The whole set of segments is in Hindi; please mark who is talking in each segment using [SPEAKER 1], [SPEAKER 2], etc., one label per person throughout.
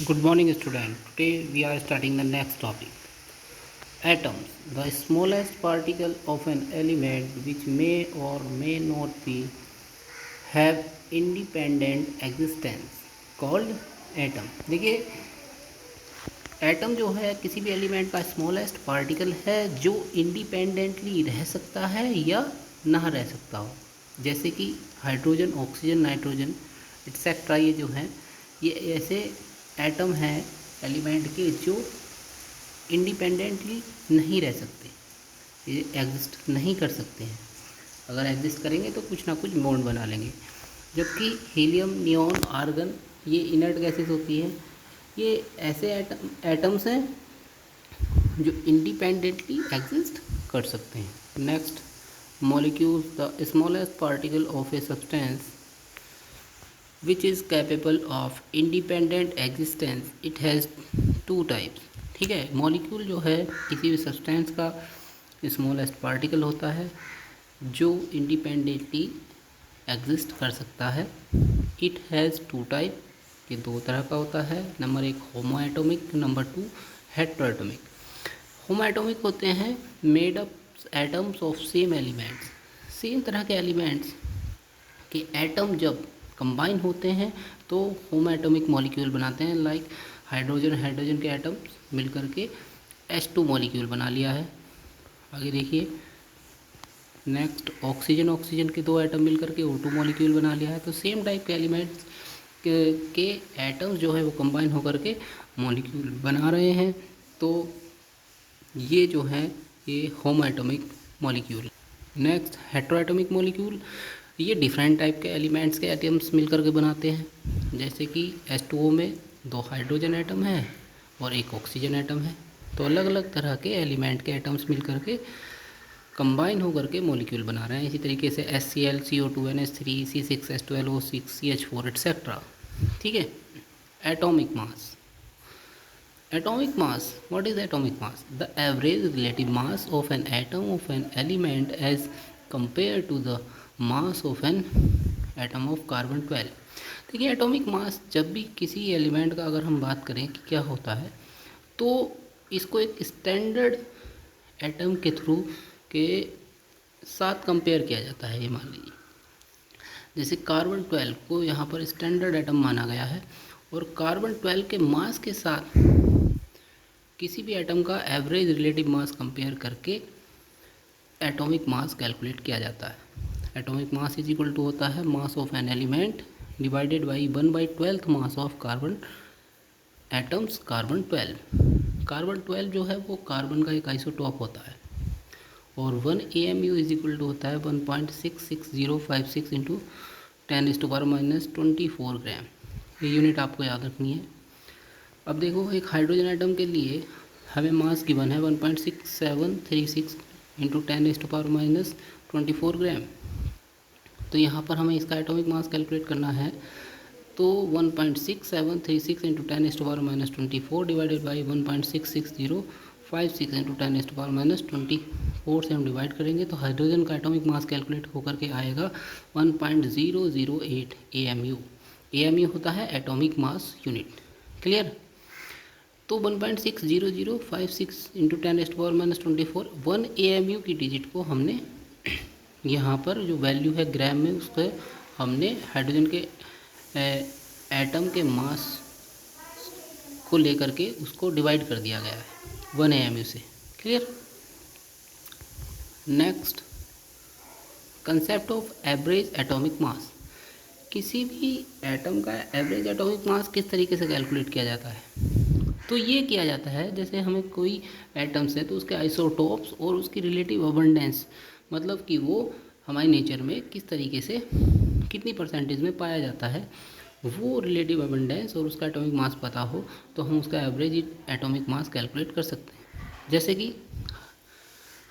[SPEAKER 1] Good morning, student. Today we are starting the next topic. Atoms, the smallest particle of an element which may or may not be have independent existence called atom. देखिए एटम जो है किसी भी एलिमेंट का स्मॉलेस्ट पार्टिकल है जो इंडिपेंडेंटली रह सकता है या ना रह सकता हो, जैसे कि हाइड्रोजन, ऑक्सीजन, नाइट्रोजन एक्सेट्रा। ये जो है ये ऐसे एटम हैं एलिमेंट के जो इंडिपेंडेंटली नहीं रह सकते, ये एग्जिस्ट नहीं कर सकते हैं। अगर एग्जिस्ट करेंगे तो कुछ ना कुछ बॉन्ड बना लेंगे। जबकि हीलियम, नियॉन, आर्गन ये इनर्ट गैसेस होती हैं। ये ऐसे एटम्स हैं जो इंडिपेंडेंटली एग्जिस्ट कर सकते हैं। Next, molecules, the smallest particle of a substance which is capable of independent existence. It has two types. ठीक है, मॉलिक्यूल जो है किसी भी सब्सटेंस का स्मॉलेस्ट पार्टिकल होता है जो इंडिपेंडेंटली एग्जिस्ट कर सकता है। इट हैज़ टू टाइप, ये दो तरह का होता है। नंबर एक homoatomic, number two heteroatomic. Homoatomic होते हैं made up atoms of same elements. Same तरह के एलिमेंट्स के एटम जब कंबाइन होते हैं तो होमो एटॉमिक मॉलिक्यूल बनाते हैं। लाइक हाइड्रोजन, हाइड्रोजन के एटम्स मिलकर के H2 मॉलिक्यूल बना लिया है। आगे देखिए, नेक्स्ट ऑक्सीजन, ऑक्सीजन के दो एटम मिलकर के O2 मॉलिक्यूल बना लिया है। तो सेम टाइप के एलिमेंट्स के एटम्स जो है वो कंबाइन होकर के मॉलिक्यूल बना रहे हैं। तो ये जो है ये homoatomic molecule. Next heteroatomic molecule, ये डिफरेंट टाइप के एलिमेंट्स के एटम्स मिलकर के बनाते हैं। जैसे कि H2O में दो हाइड्रोजन एटम है और एक ऑक्सीजन एटम है। तो अलग अलग तरह के एलिमेंट के एटम्स मिलकर के कंबाइन होकर के मॉलिक्यूल बना रहे हैं। इसी तरीके से HCl, CO2, NH3, C6H12O6, CH4 etcetera. ठीक है। Atomic mass, atomic mass, what is atomic mass? The average relative mass of an atom of an element as compared to the mass of an atom of carbon 12। देखिए एटॉमिक मास जब भी किसी एलिमेंट का अगर हम बात करें कि क्या होता है तो इसको एक स्टैंडर्ड एटम के थ्रू के साथ कंपेयर किया जाता है। ये मान लीजिए जैसे कार्बन 12 को यहाँ पर स्टैंडर्ड एटम माना गया है और कार्बन 12 के मास के साथ किसी भी एटम का एवरेज रिलेटिव मास कंपेयर करके एटॉमिक मास कैलकुलेट किया जाता है। Atomic mass is equal to होता है mass of an element divided by 1/12 mass of carbon atoms carbon 12। Carbon 12 जो है वो कार्बन का एक आइसोटॉप होता है और 1 AMU इज इक्वल टू होता है 1.66056 इंटू 10⁻⁻24 ग्राम। ये यूनिट आपको याद रखनी है। अब देखो एक हाइड्रोजन एटम के लिए हमें मास गिवन है 1.6736 इंटू 10⁻⁻24 ग्राम। तो यहाँ पर हमें इसका एटॉमिक मास कैलकुलेट करना है। तो 1.6736 इंटू 10⁻⁻24 डिवाइडेड बाई 1.66056 इंटू 10⁻⁻24 से हम डिवाइड करेंगे तो हाइड्रोजन का एटॉमिक मास कैलकुलेट होकर के आएगा 1.008 AMU। AMU होता है एटॉमिक मास यूनिट। क्लियर? तो 1.60056 इंटू 10⁻⁻24 1 AMU की डिजिट को हमने यहाँ पर जो वैल्यू है ग्राम में उसको हमने हाइड्रोजन के एटम के मास को लेकर के उसको डिवाइड कर दिया गया है 1 AMU से। Clear? Next, concept of average atomic mass. किसी भी एटम का एवरेज एटॉमिक मास किस तरीके से कैलकुलेट किया जाता है? तो ये किया जाता है जैसे हमें कोई एटम्स है तो उसके आइसोटॉप्स और उसकी रिलेटिव अबंडेंस, मतलब कि वो हमारे नेचर में किस तरीके से कितनी परसेंटेज में पाया जाता है, वो रिलेटिव अबंडेंस और उसका एटॉमिक मास पता हो तो हम उसका एवरेज एटॉमिक मास कैलकुलेट कर सकते हैं। जैसे कि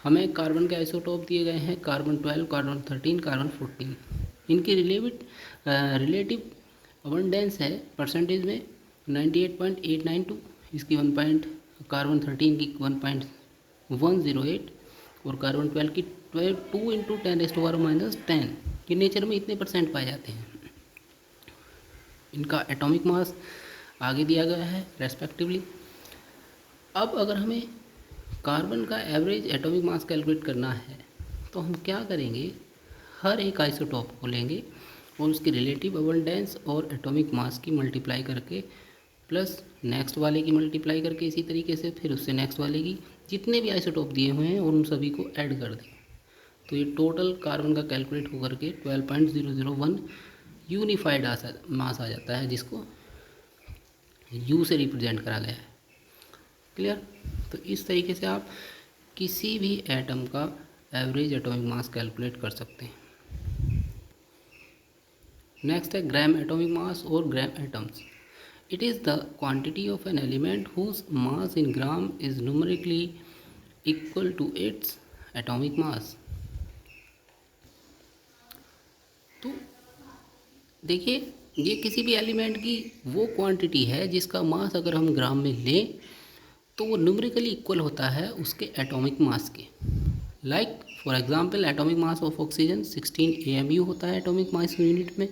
[SPEAKER 1] हमें कार्बन के आइसोटॉप दिए गए हैं कार्बन 12, कार्बन 13, कार्बन 14। इनकी रिलेटिव अबंडेंस है परसेंटेज में 98.892, इसकी कार्बन 13 की 1.108 और कार्बन 12 की 2 इंटू 10⁻⁻10 के नेचर में इतने परसेंट पाए जाते हैं। इनका एटॉमिक मास आगे दिया गया है रेस्पेक्टिवली। अब अगर हमें कार्बन का एवरेज एटॉमिक मास कैलकुलेट करना है तो हम क्या करेंगे, हर एक आइसोटॉप को लेंगे और उसकी रिलेटिव अबंडेंस और एटॉमिक मास की मल्टीप्लाई करके प्लस नेक्स्ट वाले की मल्टीप्लाई करके इसी तरीके से फिर उससे नेक्स्ट वाले की, जितने भी आइसोटॉप दिए हुए हैं और उन सभी को ऐड कर दें। तो ये टोटल कार्बन का कैलकुलेट होकर के 12.001 यूनिफाइड मास आ जाता है, जिसको यू से रिप्रेजेंट करा गया है। क्लियर। तो इस तरीके से आप किसी भी एटम का एवरेज एटॉमिक मास कैलकुलेट कर सकते हैं। नेक्स्ट है ग्राम एटॉमिक मास और gram atoms. It is the quantity of an element whose mass in gram is numerically equal to its atomic mass. तो देखिए, ये किसी भी एलिमेंट की वो क्वांटिटी है जिसका मास अगर हम ग्राम में लें तो वो न्यूमेरिकली इक्वल होता है उसके एटॉमिक मास के। Like for example atomic mass of oxygen 16 AMU होता है एटॉमिक मास यूनिट में,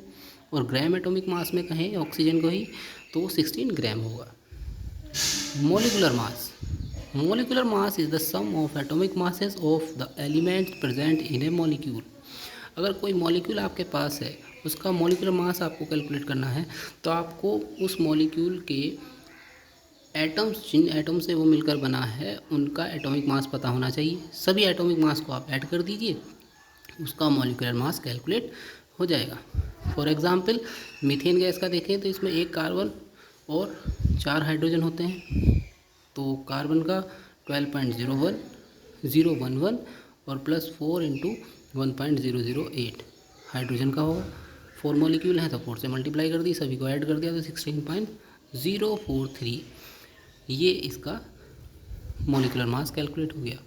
[SPEAKER 1] और ग्राम एटॉमिक मास में कहें ऑक्सीजन को ही तो 16 ग्राम होगा। Molecular mass, molecular mass is the sum of atomic masses of the elements present in a molecule. अगर कोई मॉलिक्यूल आपके पास है, उसका मॉलिकुलर मास आपको कैलकुलेट करना है, तो आपको उस मॉलिक्यूल के एटम्स, जिन एटम से वो मिलकर बना है, उनका एटॉमिक मास पता होना चाहिए। सभी एटॉमिक मास को आप ऐड कर दीजिए, उसका मॉलिकुलर मास कैलकुलेट हो जाएगा। फॉर एग्जांपल मीथेन गैस का देखें तो इसमें एक कार्बन और 4 हाइड्रोजन होते हैं। तो कार्बन का 12.01011 और प्लस 4 इंटू 1.008 हाइड्रोजन का होगा। 4 मॉलिक्यूल हैं तो 4 से मल्टीप्लाई कर दी, सभी को ऐड कर दिया तो 16.043 ये इसका मॉलिकुलर मास कैलकुलेट हो गया।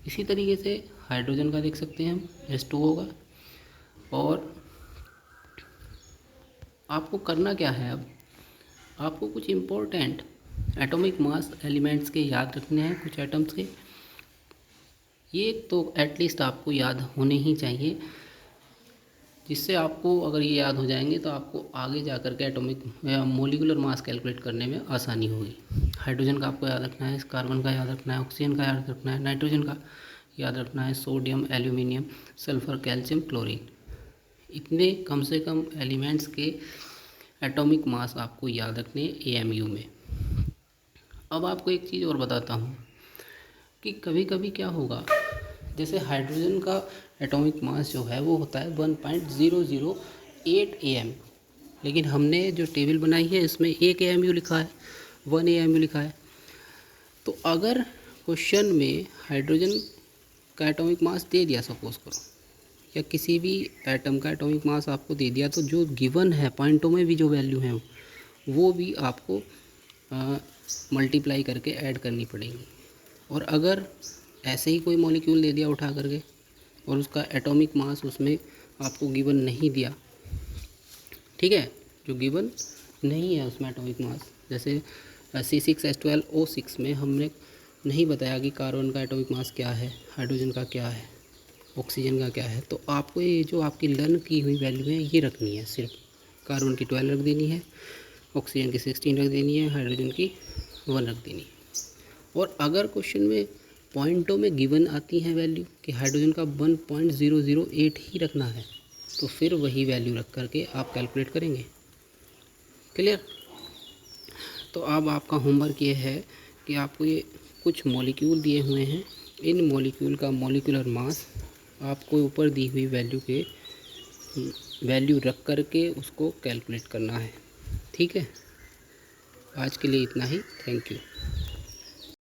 [SPEAKER 1] इसी तरीके से हाइड्रोजन का देख सकते हैं हम, H2 होगा। और आपको करना क्या है, अब आपको कुछ इम्पोर्टेंट एटॉमिक मास एलिमेंट्स के याद रखने हैं, कुछ एटम्स के। ये तो एटलीस्ट आपको याद होने ही चाहिए, जिससे आपको अगर ये याद हो जाएंगे तो आपको आगे जा कर के एटॉमिक या मोलिकुलर मास कैलकुलेट करने में आसानी होगी। हाइड्रोजन का आपको याद रखना है, कार्बन का याद रखना है, ऑक्सीजन का याद रखना है, नाइट्रोजन का याद रखना है, sodium, aluminium, sulphur, calcium, chlorine, इतने कम से कम एलिमेंट्स के एटॉमिक मास आपको याद रखने AMU में। अब आपको एक चीज़ और बताता हूँ कि कभी कभी क्या होगा, जैसे हाइड्रोजन का एटॉमिक मास जो है वो होता है 1.008 AM, लेकिन हमने जो टेबल बनाई है इसमें 1 AMU लिखा है, 1 AMU लिखा है। तो अगर क्वेश्चन में हाइड्रोजन का एटॉमिक मास दे दिया सपोज करो, या किसी भी एटम का एटॉमिक मास आपको दे दिया, तो जो गिवन है पॉइंटों में भी जो वैल्यू है वो भी आपको मल्टीप्लाई करके ऐड करनी पड़ेगी। और अगर ऐसे ही कोई मॉलिक्यूल दे दिया उठा करके और उसका एटॉमिक मास उसमें आपको गिवन नहीं दिया, ठीक है, जो गिवन नहीं है उसमें एटॉमिक मास, जैसे C6H12O6 में हमने नहीं बताया कि कार्बन का एटॉमिक मास क्या है, हाइड्रोजन का क्या है, ऑक्सीजन का क्या है, तो आपको ये जो आपकी लर्न की हुई वैल्यू है ये रखनी है। सिर्फ कार्बन की 12 रख देनी है, ऑक्सीजन की 16 रख देनी है, हाइड्रोजन की 1 रख देनी है। और अगर क्वेश्चन में पॉइंटों में गिवन आती है वैल्यू कि हाइड्रोजन का 1.008 ही रखना है, तो फिर वही वैल्यू रख करके आप कैलकुलेट करेंगे। क्लियर। तो अब आपका होमवर्क ये है कि आपको ये कुछ मॉलिक्यूल दिए हुए हैं, इन मॉलिक्यूल का मॉलिकुलर मास आपको ऊपर दी हुई वैल्यू रख करके उसको कैलकुलेट करना है। ठीक है, आज के लिए इतना ही। Thank you.